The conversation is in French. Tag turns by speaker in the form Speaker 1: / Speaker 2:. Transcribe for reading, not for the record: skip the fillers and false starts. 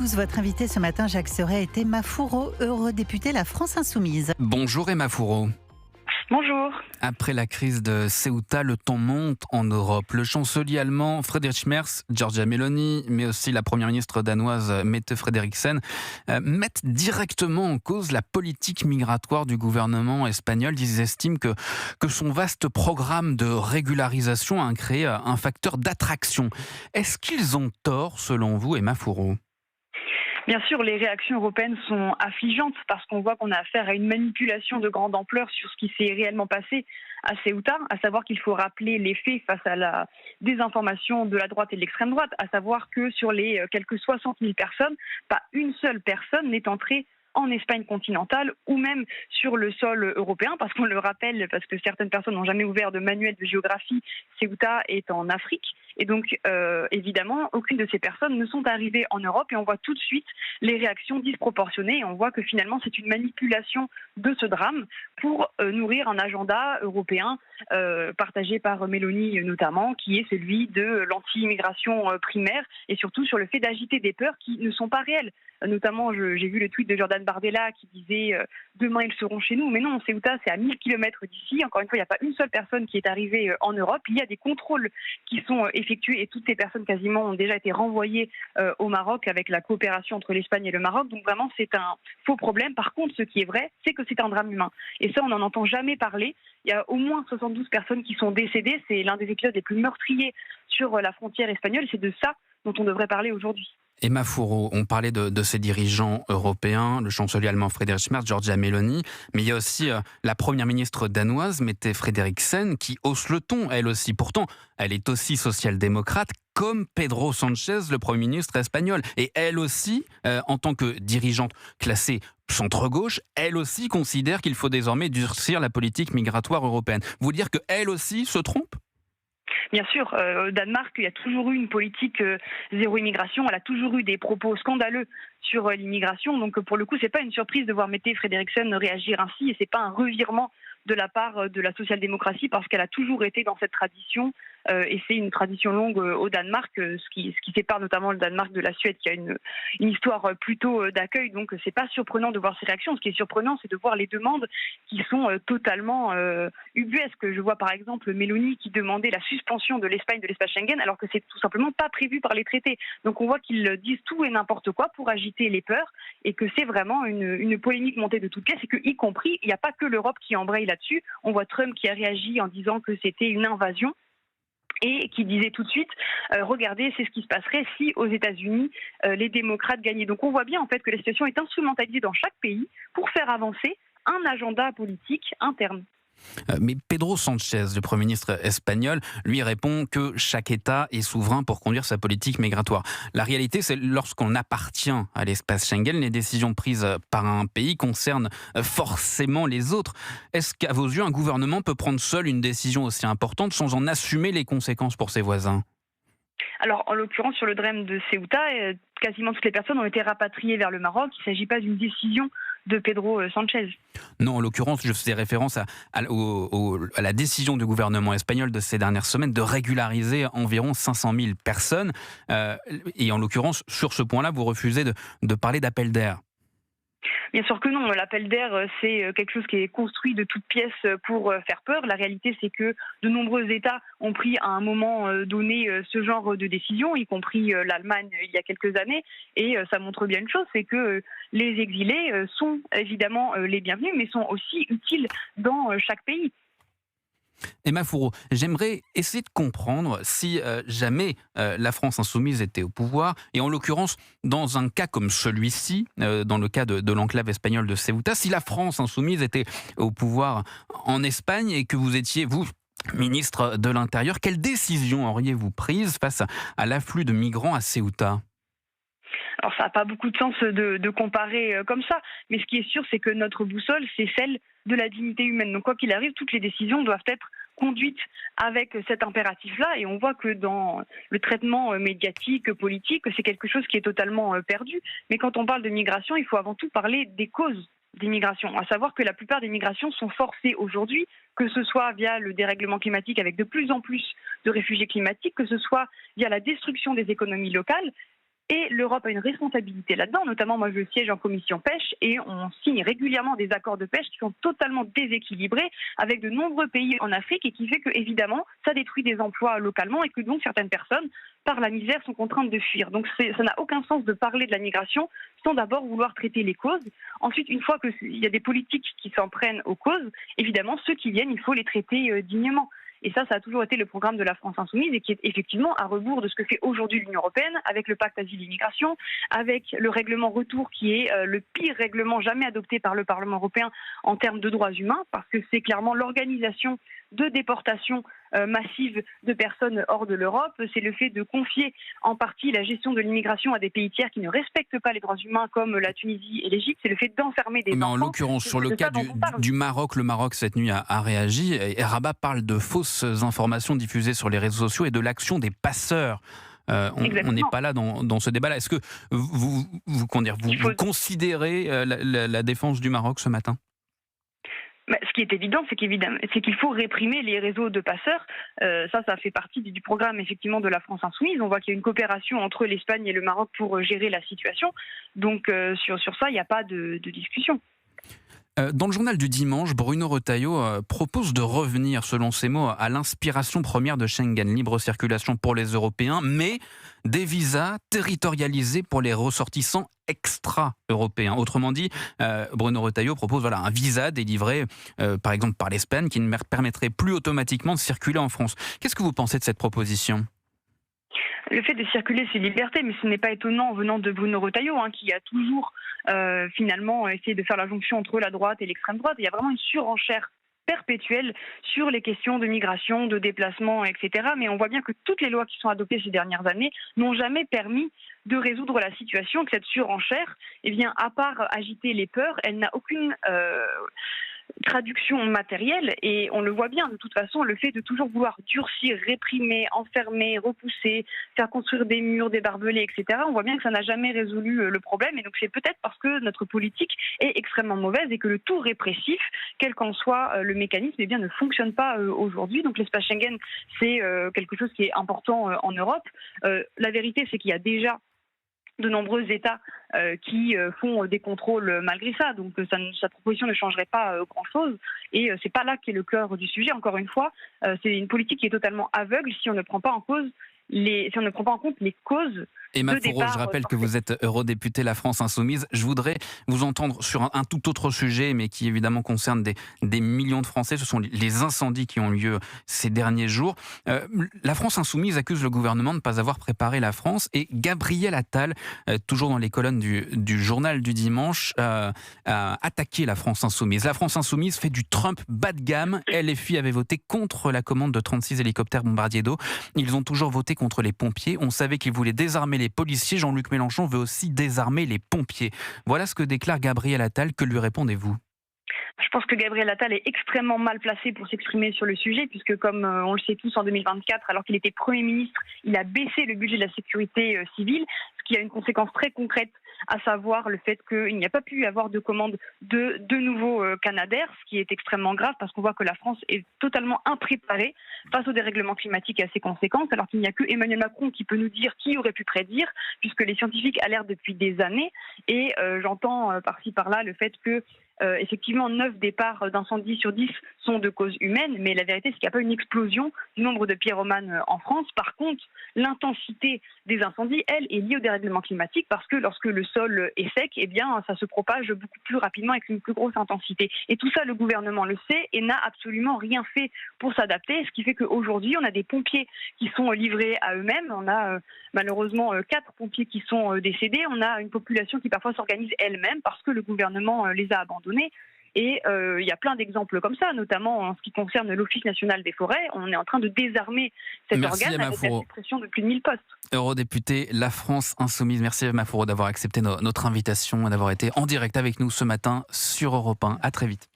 Speaker 1: Votre invité ce matin, Jacques Serret, était Emma Fourreau, eurodéputée La France Insoumise.
Speaker 2: Bonjour Emma Fourreau.
Speaker 3: Bonjour.
Speaker 2: Après la crise de Ceuta, le ton monte en Europe. Le chancelier allemand Friedrich Merz, Giorgia Meloni, mais aussi la première ministre danoise Mette Frederiksen mettent directement en cause la politique migratoire du gouvernement espagnol. Ils estiment que son vaste programme de régularisation a créé un facteur d'attraction. Est-ce qu'ils ont tort selon vous, Emma Fourreau ?
Speaker 3: Bien sûr, les réactions européennes sont affligeantes parce qu'on voit qu'on a affaire à une manipulation de grande ampleur sur ce qui s'est réellement passé à Ceuta, à savoir qu'il faut rappeler les faits face à la désinformation de la droite et de l'extrême droite, à savoir que sur les quelques 60 000 personnes, pas une seule personne n'est entrée en Espagne continentale ou même sur le sol européen, parce qu'on le rappelle, parce que certaines personnes n'ont jamais ouvert de manuel de géographie, Ceuta est en Afrique. Et donc, évidemment, aucune de ces personnes ne sont arrivées en Europe et on voit tout de suite les réactions disproportionnées et on voit que finalement, c'est une manipulation de ce drame pour nourrir un agenda européen partagé par Meloni notamment, qui est celui de l'anti-immigration primaire et surtout sur le fait d'agiter des peurs qui ne sont pas réelles. Notamment, j'ai vu le tweet de Jordan Bardella qui disait demain ils seront chez nous. Mais non, Ceuta, c'est à 1000 km d'ici. Encore une fois, il n'y a pas une seule personne qui est arrivée en Europe. Il y a des contrôles qui sont effectués et toutes ces personnes quasiment ont déjà été renvoyées au Maroc avec la coopération entre l'Espagne et le Maroc. Donc vraiment, c'est un faux problème. Par contre, ce qui est vrai, c'est que c'est un drame humain. Et ça, on n'en entend jamais parler. Il y a au moins 72 personnes qui sont décédées. C'est l'un des épisodes les plus meurtriers sur la frontière espagnole. C'est de ça dont on devrait parler aujourd'hui.
Speaker 2: Emma Fourreau, on parlait de ces dirigeants européens, le chancelier allemand Friedrich Merz, Giorgia Meloni, mais il y a aussi la première ministre danoise, Mette Frederiksen, qui hausse le ton, elle aussi. Pourtant, elle est aussi social-démocrate, comme Pedro Sanchez, le premier ministre espagnol. Et elle aussi, en tant que dirigeante classée centre-gauche, elle aussi considère qu'il faut désormais durcir la politique migratoire européenne. Vous voulez dire qu'elle aussi se trompe ?
Speaker 3: Bien sûr, au Danemark, il y a toujours eu une politique zéro immigration. Elle a toujours eu des propos scandaleux sur l'immigration. Donc, pour le coup, c'est pas une surprise de voir Mette Frederiksen réagir ainsi et c'est pas un revirement de la part de la social-démocratie parce qu'elle a toujours été dans cette tradition et c'est une tradition longue au Danemark, ce qui sépare notamment le Danemark de la Suède qui a une histoire plutôt d'accueil. Donc c'est pas surprenant de voir ces réactions. Ce qui est surprenant, c'est de voir les demandes qui sont totalement ubuesques. Je vois par exemple Meloni qui demandait la suspension de l'Espagne de l'espace Schengen alors que c'est tout simplement pas prévu par les traités. Donc on voit qu'ils disent tout et n'importe quoi pour agiter les peurs et que c'est vraiment une polémique montée de toutes pièces et que, y compris, il n'y a pas que l'Europe qui embraye là-dessus. On voit Trump qui a réagi en disant que c'était une invasion et qui disait tout de suite regardez, c'est ce qui se passerait si aux États-Unis les démocrates gagnaient. Donc on voit bien en fait que la situation est instrumentalisée dans chaque pays pour faire avancer un agenda politique interne.
Speaker 2: Mais Pedro Sanchez, le Premier ministre espagnol, lui répond que chaque État est souverain pour conduire sa politique migratoire. La réalité, c'est lorsqu'on appartient à l'espace Schengen, les décisions prises par un pays concernent forcément les autres. Est-ce qu'à vos yeux, un gouvernement peut prendre seul une décision aussi importante sans en assumer les conséquences pour ses voisins ?
Speaker 3: Alors, en l'occurrence, sur le drame de Ceuta, quasiment toutes les personnes ont été rapatriées vers le Maroc. Il ne s'agit pas d'une décision de Pedro Sanchez.
Speaker 2: Non, en l'occurrence, je faisais référence à la décision du gouvernement espagnol de ces dernières semaines de régulariser environ 500 000 personnes. Et en l'occurrence, sur ce point-là, vous refusez de parler d'appel d'air.
Speaker 3: Bien sûr que non, l'appel d'air, c'est quelque chose qui est construit de toutes pièces pour faire peur. La réalité, c'est que de nombreux États ont pris à un moment donné ce genre de décision, y compris l'Allemagne il y a quelques années. Et ça montre bien une chose, c'est que les exilés sont évidemment les bienvenus, mais sont aussi utiles dans chaque pays.
Speaker 2: Emma Fourreau, j'aimerais essayer de comprendre si jamais la France insoumise était au pouvoir, et en l'occurrence, dans un cas comme celui-ci, dans le cas de l'enclave espagnole de Ceuta, si la France insoumise était au pouvoir en Espagne et que vous étiez, vous, ministre de l'Intérieur, quelle décision auriez-vous prise face à l'afflux de migrants à Ceuta ?
Speaker 3: Alors ça n'a pas beaucoup de sens de comparer comme ça, mais ce qui est sûr, c'est que notre boussole, c'est celle de la dignité humaine. Donc quoi qu'il arrive, toutes les décisions doivent être conduites avec cet impératif-là, et on voit que dans le traitement médiatique, politique, c'est quelque chose qui est totalement perdu. Mais quand on parle de migration, il faut avant tout parler des causes des migrations, à savoir que la plupart des migrations sont forcées aujourd'hui, que ce soit via le dérèglement climatique avec de plus en plus de réfugiés climatiques, que ce soit via la destruction des économies locales. Et l'Europe a une responsabilité là-dedans, notamment moi je siège en commission pêche et on signe régulièrement des accords de pêche qui sont totalement déséquilibrés avec de nombreux pays en Afrique et qui fait que évidemment ça détruit des emplois localement et que donc certaines personnes par la misère sont contraintes de fuir. Donc ça n'a aucun sens de parler de la migration sans d'abord vouloir traiter les causes. Ensuite, une fois qu'il y a des politiques qui s'en prennent aux causes, évidemment ceux qui viennent, il faut les traiter dignement. Et ça a toujours été le programme de la France Insoumise et qui est effectivement à rebours de ce que fait aujourd'hui l'Union européenne avec le pacte asile et immigration, avec le règlement retour qui est le pire règlement jamais adopté par le Parlement européen en termes de droits humains, parce que c'est clairement l'organisation de déportation massive de personnes hors de l'Europe. C'est le fait de confier en partie la gestion de l'immigration à des pays tiers qui ne respectent pas les droits humains comme la Tunisie et l'Égypte. C'est le fait d'enfermer des enfants.
Speaker 2: Mais en l'occurrence, sur le cas du Maroc, le Maroc cette nuit a réagi et Rabat parle de fausses informations diffusées sur les réseaux sociaux et de l'action des passeurs. On n'est pas là dans ce débat-là. Est-ce que vous considérez la défense du Maroc ce matin ?
Speaker 3: Ce qui est évident, c'est qu'il faut réprimer les réseaux de passeurs. Ça fait partie du programme effectivement de la France Insoumise. On voit qu'il y a une coopération entre l'Espagne et le Maroc pour gérer la situation. Donc sur ça, il n'y a pas de discussion.
Speaker 2: Dans le journal du dimanche, Bruno Retailleau propose de revenir, selon ses mots, à l'inspiration première de Schengen, libre circulation pour les Européens, mais des visas territorialisés pour les ressortissants extra-européens. Autrement dit, Bruno Retailleau propose un visa délivré, par exemple par l'Espagne, qui ne permettrait plus automatiquement de circuler en France. Qu'est-ce que vous pensez de cette proposition ?
Speaker 3: Le fait de circuler, c'est liberté, mais ce n'est pas étonnant venant de Bruno Retailleau, qui a toujours finalement essayé de faire la jonction entre la droite et l'extrême droite. Il y a vraiment une surenchère perpétuelle sur les questions de migration, de déplacement, etc. Mais on voit bien que toutes les lois qui sont adoptées ces dernières années n'ont jamais permis de résoudre la situation, que cette surenchère, à part agiter les peurs, elle n'a aucune traduction matérielle, et on le voit bien de toute façon, le fait de toujours vouloir durcir, réprimer, enfermer, repousser, faire construire des murs, des barbelés, etc. On voit bien que ça n'a jamais résolu le problème, et donc c'est peut-être parce que notre politique est extrêmement mauvaise et que le tout répressif, quel qu'en soit le mécanisme, ne fonctionne pas aujourd'hui. Donc l'espace Schengen, c'est quelque chose qui est important en Europe. La vérité, c'est qu'il y a déjà de nombreux États qui font des contrôles malgré ça. Donc sa proposition ne changerait pas grand-chose. Et c'est pas là qu'est le cœur du sujet. Encore une fois, c'est une politique qui est totalement aveugle si on ne prend pas en compte les causes.
Speaker 2: Emma Fourreau, je rappelle que vous êtes eurodéputée La France Insoumise. Je voudrais vous entendre sur un tout autre sujet, mais qui évidemment concerne des millions de Français. Ce sont les incendies qui ont lieu ces derniers jours. La France Insoumise accuse le gouvernement de ne pas avoir préparé la France. Et Gabriel Attal, toujours dans les colonnes du journal du dimanche, a attaqué la France Insoumise. La France Insoumise fait du Trump bas de gamme. LFI avait voté contre la commande de 36 hélicoptères bombardiers d'eau. Ils ont toujours voté contre les pompiers. On savait qu'ils voulaient désarmer les policiers. Jean-Luc Mélenchon veut aussi désarmer les pompiers. Voilà ce que déclare Gabriel Attal. Que lui répondez-vous ?
Speaker 3: Je pense que Gabriel Attal est extrêmement mal placé pour s'exprimer sur le sujet, puisque comme on le sait tous, en 2024, alors qu'il était Premier ministre, il a baissé le budget de la sécurité civile, ce qui a une conséquence très concrète, à savoir le fait qu'il n'y a pas pu y avoir de commande de nouveaux Canadair, ce qui est extrêmement grave, parce qu'on voit que la France est totalement impréparée face au dérèglement climatique et à ses conséquences, alors qu'il n'y a que Emmanuel Macron qui peut nous dire qui aurait pu prédire, puisque les scientifiques alertent depuis des années, et j'entends par-ci par-là le fait que effectivement, 9 départs d'incendie sur 10 sont de cause humaine, mais la vérité, c'est qu'il n'y a pas une explosion du nombre de pyromanes en France. Par contre, l'intensité des incendies, elle, est liée au dérèglement climatique, parce que lorsque le sol est sec, ça se propage beaucoup plus rapidement avec une plus grosse intensité. Et tout ça, le gouvernement le sait et n'a absolument rien fait pour s'adapter, ce qui fait qu'aujourd'hui, on a des pompiers qui sont livrés à eux-mêmes. On a malheureusement 4 pompiers qui sont décédés. On a une population qui parfois s'organise elle-même parce que le gouvernement les a abandonnés. Et il y a plein d'exemples comme ça, notamment en ce qui concerne l'Office national des forêts. On est en train de désarmer cet organe avec la suppression de plus de 1000 postes.
Speaker 2: Eurodéputée La France Insoumise, merci Emma Fourreau d'avoir accepté notre invitation et d'avoir été en direct avec nous ce matin sur Europe 1. À très vite.